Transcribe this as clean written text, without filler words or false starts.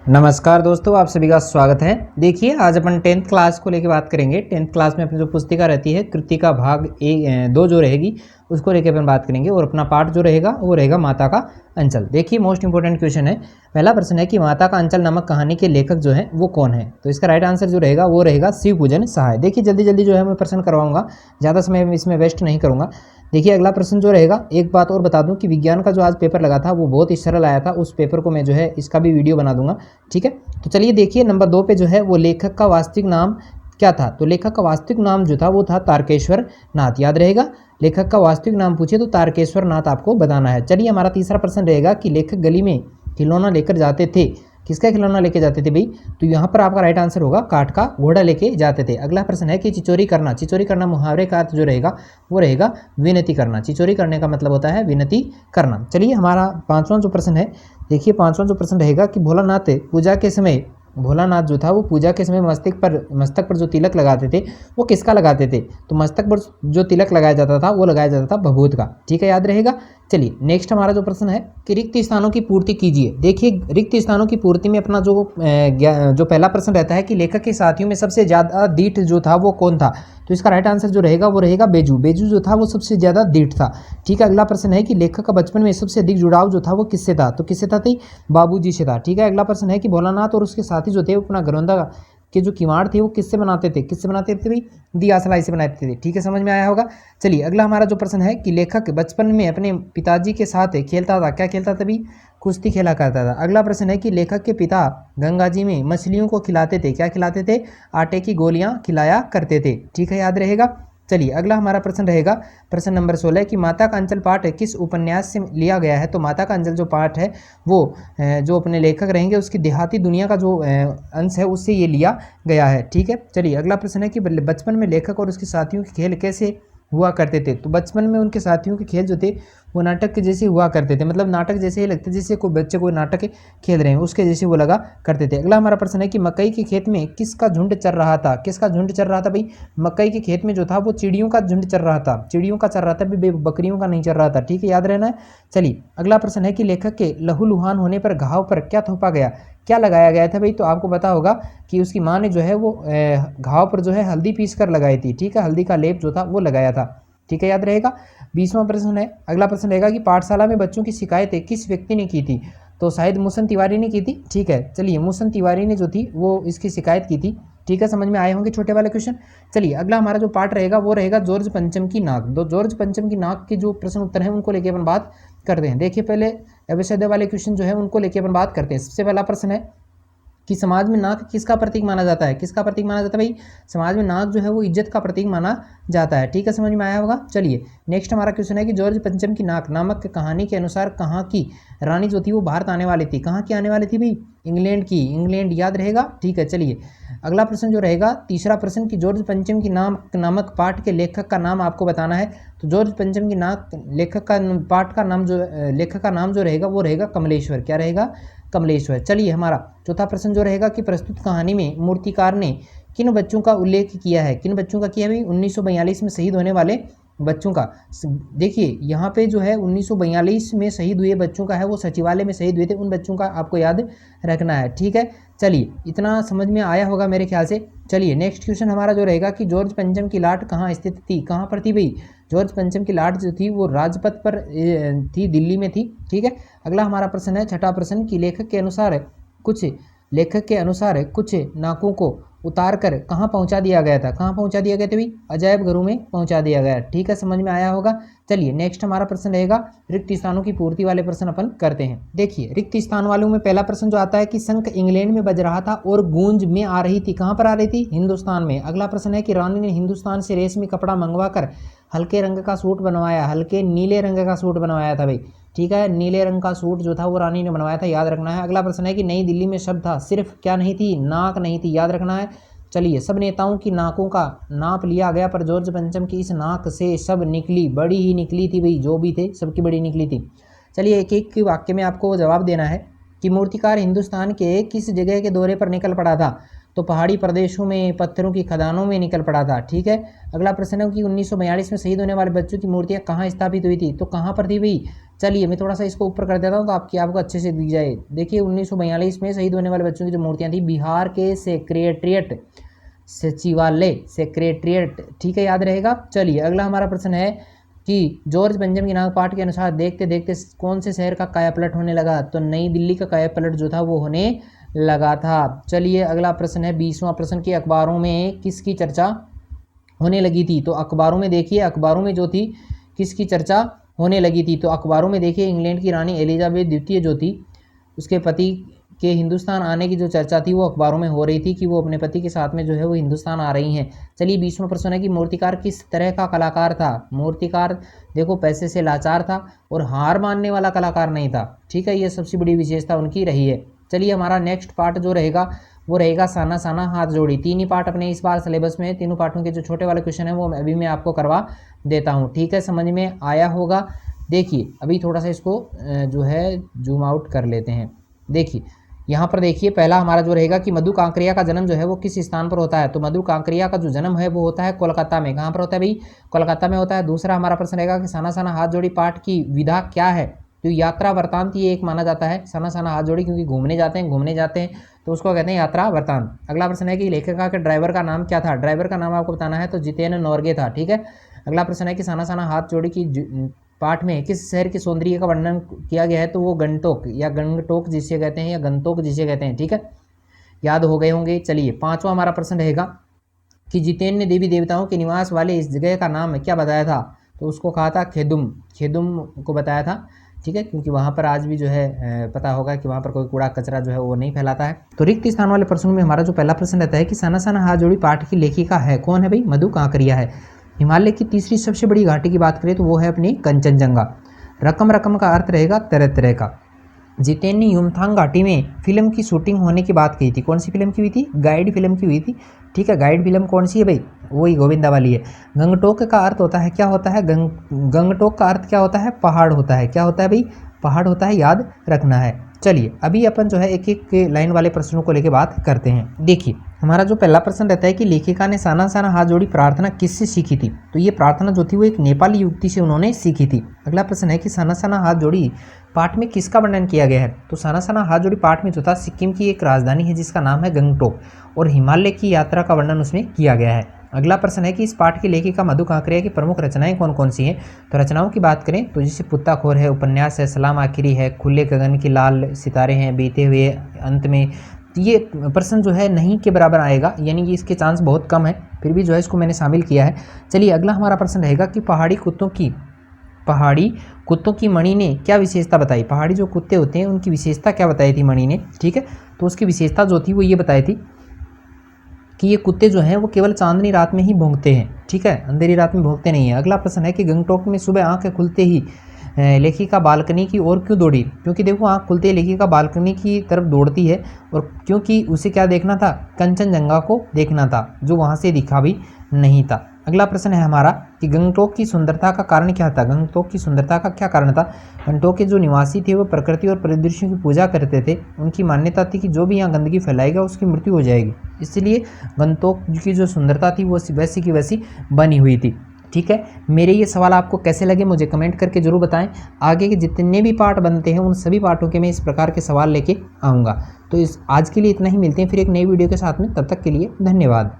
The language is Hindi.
नमस्कार दोस्तों, आप सभी का स्वागत है। देखिए, आज अपन 10th क्लास को लेकर बात करेंगे। 10th क्लास में अपनी जो पुस्तिका रहती है कृतिका भाग 2 जो रहेगी उसको लेकर अपन बात करेंगे और अपना पाठ जो रहेगा वो रहेगा माता का अंचल। देखिए, मोस्ट इंपोर्टेंट क्वेश्चन है। पहला प्रश्न है कि माता का अंचल नामक कहानी के लेखक जो है वो कौन है। तो इसका राइट आंसर जो रहेगा वो रहेगा शिव पूजन सहाय। देखिए, जल्दी जल्दी जो है मैं प्रश्न करवाऊंगा, ज़्यादा समय इसमें वेस्ट नहीं करूँगा। देखिए, अगला प्रश्न जो रहेगा, एक बात और बता दूं कि विज्ञान का जो आज पेपर लगा था वो बहुत ही सरल आया था। उस पेपर को मैं जो है इसका भी वीडियो बना दूंगा, ठीक है। तो चलिए देखिए, नंबर 2 पे जो है वो लेखक का वास्तविक नाम क्या था। तो लेखक का वास्तविक नाम जो था वो था तारकेश्वर नाथ। याद रहेगा, लेखक का वास्तविक नाम पूछे तो तारकेश्वर नाथ आपको बताना है। चलिए, हमारा तीसरा प्रश्न रहेगा कि लेखक गली में खिलौना लेकर जाते थे। किसका खिलौना लेके जाते थे भाई? तो यहाँ पर आपका राइट आंसर होगा काठ का घोड़ा लेके जाते थे। अगला प्रश्न है कि चिचोरी करना। चिचोरी करना मुहावरे का अर्थ जो रहेगा वो रहेगा विनती करना। चिचोरी करने का मतलब होता है विनती करना। चलिए, हमारा पांचवा जो प्रश्न है, देखिए पांचवा जो प्रश्न रहेगा कि भोलानाथ पूजा के समय, भोलानाथ जो था वो पूजा के समय मस्तक पर जो तिलक लगाते थे वो किसका लगाते थे? तो मस्तक पर जो तिलक लगाया जाता था वो लगाया जाता था भभूत का, ठीक है, याद रहेगा। चलिए, नेक्स्ट हमारा जो प्रश्न है कि रिक्त स्थानों की पूर्ति कीजिए। देखिए, रिक्त स्थानों की पूर्ति में अपना जो पहला प्रश्न रहता है कि लेखक के साथियों में सबसे ज़्यादा दीठ जो था वो कौन था। तो इसका राइट आंसर जो रहेगा वो रहेगा बेजू। बेजू जो था वो सबसे ज़्यादा दीठ था, ठीक है। अगला प्रश्न है कि लेखक का बचपन में सबसे अधिक जुड़ाव जो था वो किससे था। तो किससे था? बाबूजी से था, ठीक है। अगला प्रश्न है कि भोलानाथ और उसके साथी जो थे वो अपना घरौंदा के जो किवाड़ थे वो किससे बनाते थे? किससे बनाते थे भाई? दिया सलाई से बनाते थे, ठीक है, समझ में आया होगा। चलिए, अगला हमारा जो प्रश्न है कि लेखक बचपन में अपने पिताजी के साथ खेलता था। क्या खेलता था भाई? कुश्ती खेला करता था। अगला प्रश्न है कि लेखक के पिता गंगा जी में मछलियों को खिलाते थे। क्या खिलाते थे? आटे की गोलियां खिलाया करते थे, ठीक है, याद रहेगा। चलिए, अगला हमारा प्रश्न रहेगा प्रश्न नंबर 16 कि माता का अंचल पाठ किस उपन्यास से लिया गया है। तो माता का अंचल जो पाठ है वो जो अपने लेखक रहेंगे उसकी देहाती दुनिया का जो अंश है उससे ये लिया गया है, ठीक है। चलिए, अगला प्रश्न है कि बचपन में लेखक और उसके साथियों के खेल कैसे हुआ करते थे। तो बचपन में उनके साथियों के खेल जो थे वो नाटक के जैसे हुआ करते थे, मतलब नाटक जैसे ही लगते जैसे कोई बच्चे कोई नाटक खेल रहे हैं उसके जैसे वो लगा करते थे। अगला हमारा प्रश्न है कि मकई के खेत में किसका झुंड चर रहा था। किसका झुंड चर रहा था भाई? मकई के खेत में जो था वो चिड़ियों का झुंड चर रहा था। चिड़ियों का चर रहा था भाई, बकरियों का नहीं चर रहा था, ठीक है, याद रहना है। चलिए, अगला प्रश्न है कि लेखक के लहूलुहान होने पर घाव पर क्या थोपा गया, क्या लगाया गया था भाई? तो आपको पता होगा कि उसकी माँ ने जो है वो घाव पर जो है हल्दी पीस कर लगाई थी, ठीक है, हल्दी का लेप जो था वो लगाया था, ठीक है, याद रहेगा। 20वां प्रश्न है, अगला प्रश्न रहेगा कि पाठशाला में बच्चों की शिकायतें किस व्यक्ति ने की थी। तो शायद मूसन तिवारी ने की थी, ठीक है। चलिए, मूसन तिवारी ने जो थी वो इसकी शिकायत की थी, ठीक है, समझ में आए होंगे छोटे वाले क्वेश्चन। चलिए, अगला हमारा जो पार्ट रहेगा वो रहेगा जॉर्ज पंचम की नाक। तो जॉर्ज पंचम की नाक के जो प्रश्न उत्तर हैं उनको लेके अपन बात करते हैं। देखिए, पहले अवश्य वाले क्वेश्चन जो है उनको लेके अपन बात करते हैं। सबसे पहला प्रश्न है कि समाज में नाक किसका प्रतीक माना जाता है। किसका प्रतीक माना जाता है भाई? समाज में नाक जो है वो इज्जत का प्रतीक माना जाता है, ठीक है, समझ में आया होगा। चलिए, नेक्स्ट हमारा क्वेश्चन है कि जॉर्ज पंचम की नाक नामक कहानी के अनुसार कहाँ की रानी जो थी वो भारत आने वाली थी। कहाँ की आने वाली थी भाई? इंग्लैंड की। इंग्लैंड, याद रहेगा, ठीक है। चलिए, अगला प्रश्न जो रहेगा तीसरा प्रश्न कि जॉर्ज पंचम की नामक पाठ के लेखक का नाम आपको बताना है। तो जॉर्ज पंचम की नाक लेखक का पाठ का नाम जो लेखक का नाम जो रहेगा वो रहेगा कमलेश्वर। क्या रहेगा? कमलेश्वर। चलिए, हमारा चौथा प्रश्न जो रहेगा कि प्रस्तुत कहानी में मूर्तिकार ने किन बच्चों का उल्लेख किया है। किन बच्चों का किया भाई? 1942 में शहीद होने वाले बच्चों का। देखिए, यहाँ पे जो है 1942 में शहीद हुए बच्चों का है वो सचिवालय में शहीद हुए थे, उन बच्चों का आपको याद रखना है, ठीक है। चलिए, इतना समझ में आया होगा मेरे ख्याल से। चलिए, नेक्स्ट क्वेश्चन हमारा जो रहेगा कि जॉर्ज पंचम की लाट कहाँ स्थित थी। कहाँ पर थी भाई? जॉर्ज पंचम की लाट जो थी वो राजपथ पर थी, दिल्ली में थी, ठीक है। अगला हमारा प्रश्न है छठा प्रश्न कि लेखक के अनुसार कुछ नाकों को उतार कर कहाँ पहुँचा दिया गया था। कहाँ पहुँचा दिया गया था भाई? अजायब घरों में पहुँचा दिया गया, ठीक है, समझ में आया होगा। चलिए, नेक्स्ट हमारा प्रश्न रहेगा रिक्त स्थानों की पूर्ति वाले प्रश्न अपन करते हैं। देखिए, रिक्त स्थान वालों में पहला प्रश्न जो आता है कि शंख इंग्लैंड में बज रहा था और गूंज में आ रही थी। कहाँ पर आ रही थी? हिंदुस्तान में। अगला प्रश्न है कि रानी ने हिंदुस्तान से रेशमी कपड़ा मंगवा कर हल्के रंग का सूट बनवाया, हल्के नीले रंग का सूट बनवाया था भाई, ठीक है, नीले रंग का सूट जो था वो रानी ने बनवाया था, याद रखना है। अगला प्रश्न है कि नई दिल्ली में शब्द था, सिर्फ क्या नहीं थी? नाक नहीं थी, याद रखना है। चलिए, सब नेताओं की नाकों का नाप लिया गया पर जॉर्ज पंचम की इस नाक से सब निकली, बड़ी ही निकली थी भाई, जो भी थे सबकी बड़ी निकली थी। चलिए, एक एक वाक्य में आपको जवाब देना है कि मूर्तिकार हिंदुस्तान के किस जगह के दौरे पर निकल पड़ा था। तो पहाड़ी प्रदेशों में पत्थरों की खदानों में निकल पड़ा था। ठीक है, अगला प्रश्न है कि 1942 में शहीद होने वाले बच्चों की मूर्तियाँ कहाँ स्थापित हुई थी, तो कहाँ पर थी भाई। चलिए मैं थोड़ा सा इसको ऊपर कर देता हूँ तो आपको अच्छे से दिख जाए। देखिए 1942 में शहीद होने वाले बच्चों की जो मूर्तियाँ थी बिहार के सेक्रेटरिएट सचिवालय सेक्रेटरिएट, ठीक है, याद रहेगा। चलिए अगला हमारा प्रश्न है कि जॉर्ज बेंजामिन नाग पाठ के अनुसार देखते देखते कौन से शहर का कायापलट होने लगा, तो नई दिल्ली का कायापलट जो था वो होने लगा था। चलिए अगला प्रश्न है 20वां प्रश्न कि अखबारों में किसकी चर्चा होने लगी थी, तो अखबारों में देखिए, अखबारों में जो थी किसकी चर्चा होने लगी थी, तो अखबारों में देखिए इंग्लैंड की रानी एलिजाबेथ द्वितीय जो थी उसके पति के हिंदुस्तान आने की जो चर्चा थी वो अखबारों में हो रही थी कि वो अपने पति के साथ में जो है वो हिंदुस्तान आ रही हैं। चलिए 20वां प्रश्न है कि मूर्तिकार किस तरह का कलाकार था। मूर्तिकार देखो पैसे से लाचार था और हार मानने वाला कलाकार नहीं था। ठीक है, ये सबसे बड़ी विशेषता उनकी रही है। चलिए हमारा नेक्स्ट पार्ट जो रहेगा वो रहेगा साना साना हाथ जोड़ी। तीन ही पार्ट अपने इस बार सिलेबस में, तीनों पार्टों के जो छोटे वाले क्वेश्चन है वो अभी मैं आपको करवा देता हूँ। ठीक है, समझ में आया होगा। देखिए अभी थोड़ा सा इसको जो है जूम आउट कर लेते हैं। देखिए यहाँ पर देखिए पहला हमारा जो रहेगा कि मधु कांकरिया का जन्म जो है वो किस स्थान पर होता है, तो मधु कांकरिया का जो जन्म है वो होता है कोलकाता में। कहाँ पर होता है भाई, कोलकाता में होता है। दूसरा हमारा प्रश्न रहेगा कि साना साना हाथ जोड़ी पाठ की विधा क्या है, तो यात्रा वृतांत ये एक माना जाता है। साना साना हाथ जोड़ी क्योंकि घूमने जाते हैं तो उसको कहते हैं यात्रा वृतांत। अगला प्रश्न है कि लेखिका के ड्राइवर का नाम क्या था, ड्राइवर का नाम आपको बताना है, तो जितेंद्र नौरगे था। ठीक है, अगला प्रश्न है कि साना साना हाथ जोड़ी की पाठ में किस शहर के सौंदर्य का वर्णन किया गया है, तो वो गंगटोक या गंगटोक जिसे कहते हैं या गंगटोक जिसे कहते हैं। ठीक है, याद हो गए होंगे। चलिए पांचवा हमारा प्रश्न रहेगा कि जितेंद्र ने देवी देवताओं के निवास वाले इस जगह का नाम क्या बताया था, तो उसको कहा था खेदुम, खेदुम को बताया था। ठीक है, क्योंकि वहाँ पर आज भी जो है पता होगा कि वहाँ पर कोई कूड़ा कचरा जो है वो नहीं फैलाता है। तो रिक्त स्थान वाले प्रश्नों में हमारा जो पहला प्रश्न रहता है कि साना साना हाथ जोड़ी पाठ की लेखिका है कौन है भाई, मधु कांकरिया है। हिमालय की तीसरी सबसे बड़ी घाटी की बात करें तो वो है अपनी कंचनजंगा। रकम रकम का अर्थ रहेगा तरह तरह का। जितेंद्र ने युमथांग घाटी में फिल्म की शूटिंग होने की बात कही थी, कौन सी फिल्म की हुई थी, गाइड फिल्म की हुई थी। ठीक है, गाइड फिल्म कौन सी है भाई, वही गोविंदा वाली है। गंगटोक का अर्थ होता है, क्या होता है, गंगटोक का अर्थ क्या होता है, पहाड़ होता है। क्या होता है भाई, पहाड़ होता है, याद रखना है। चलिए अभी अपन जो है एक एक लाइन वाले प्रश्नों को लेकर बात करते हैं। देखिए हमारा जो पहला प्रश्न रहता है कि लेखिका ने साना साना हाथ जोड़ी प्रार्थना किससे सीखी थी, तो ये प्रार्थना जो थी वो एक नेपाली युवती से उन्होंने सीखी थी। अगला प्रश्न है कि साना साना हाथ जोड़ी पाठ में किसका वर्णन किया गया है, तो साना साना हाथ जोड़ी पाठ में जो था सिक्किम की एक राजधानी है जिसका नाम है गंगटोक और हिमालय की यात्रा का वर्णन उसमें किया गया है। अगला प्रश्न है कि इस पाठ की लेखिका मधु कांकरिया की प्रमुख रचनाएं कौन कौन सी हैं, तो रचनाओं की बात करें तो जैसे पुत्ताखोर है, उपन्यास है, सलाम आखिरी है, खुले गगन की लाल सितारे हैं, बीते हुए अंत में। ये प्रश्न जो है नहीं के बराबर आएगा, यानी कि इसके चांस बहुत कम है, फिर भी जो है इसको मैंने शामिल किया है। चलिए अगला हमारा प्रश्न रहेगा कि पहाड़ी कुत्तों की मणि ने क्या विशेषता बताई, पहाड़ी जो कुत्ते होते हैं उनकी विशेषता क्या बताई थी मणि ने। ठीक है, तो उसकी विशेषता जो थी वो ये बताई थी कि ये कुत्ते जो हैं वो केवल चांदनी रात में ही भौंकते हैं। ठीक है, अंधेरी रात में भौंकते नहीं है। अगला प्रश्न है कि गंगटोक में सुबह आंखें खुलते ही लेखिका बालकनी की ओर क्यों दौड़ी, क्योंकि देखो आँख खुलते ही लेखिका बालकनी की तरफ दौड़ती है और क्योंकि उसे क्या देखना था, कंचनजंगा को देखना था जो वहाँ से दिखा भी नहीं था। अगला प्रश्न है हमारा कि गंगटोक की सुंदरता का कारण क्या था, गंगटोक की सुंदरता का क्या कारण था। गंगटोक के जो निवासी थे वो प्रकृति और परिदृश्यों की पूजा करते थे। उनकी मान्यता थी कि जो भी यहाँ गंदगी फैलाएगा उसकी मृत्यु हो जाएगी, इसलिए गंगटोक की जो सुंदरता थी वो वैसी की वैसी बनी हुई थी। ठीक है, मेरे ये सवाल आपको कैसे लगे मुझे कमेंट करके जरूर बताएं। आगे के जितने भी पार्ट बनते हैं उन सभी पार्टों के मैं इस प्रकार के सवाल लेके आऊँगा। तो आज के लिए इतना ही, मिलते हैं फिर एक नई वीडियो के साथ में, तब तक के लिए धन्यवाद।